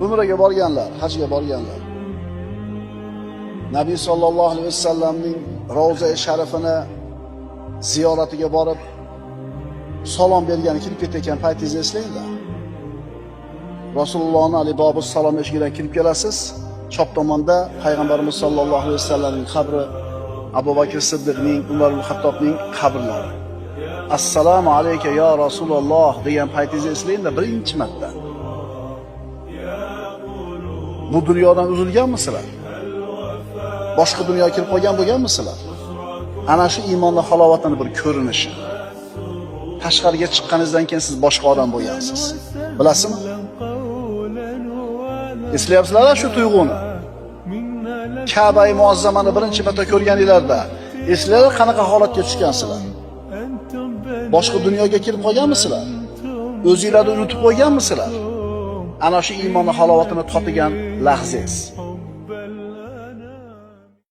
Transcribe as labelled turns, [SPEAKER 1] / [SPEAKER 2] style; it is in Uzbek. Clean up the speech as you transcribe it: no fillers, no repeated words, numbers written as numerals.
[SPEAKER 1] umraga borganlar, hajga borganlar. Nabiy sollallohu alayhi vasallamning Ravza-i Sharifini ziyoratiga borib salom bergani kirib ketgan paytingizni eslayinglar. Rasulullohning Ali Bobus salom eshigidan kirib kelasiz. Chap tomonda payg'ambarimiz sollallohu alayhi vasallamning qabri, Abu Bakr Siddiqning, Umar ibn Xattobning qabrlari. Assalomu alayka ya Rasululloh degan paytingizni eslayinglar birinchi marta. Bu dunyodan uzilganmisizlar? Boshqa dunyoga kirib qolgan bo'lganmisizlar? Ana shu iymonning halovatini bir ko'rinishi. Tashqariga chiqqaningizdan keyin siz boshqa odam bo'lgansiz. Bilasizmi? Eslayapsizlar shu tuyg'uni? Ka'ba-i muazzamani birinchi marta ko'rganinglarda eslaylar qanaqa holatga tushgansizlar? Boshqa dunyoga kirib qolganmisizlar? O'zingizlarni unutib qo'yganmisizlar? Ana shu iymonning halovatini totgan lahzangiz.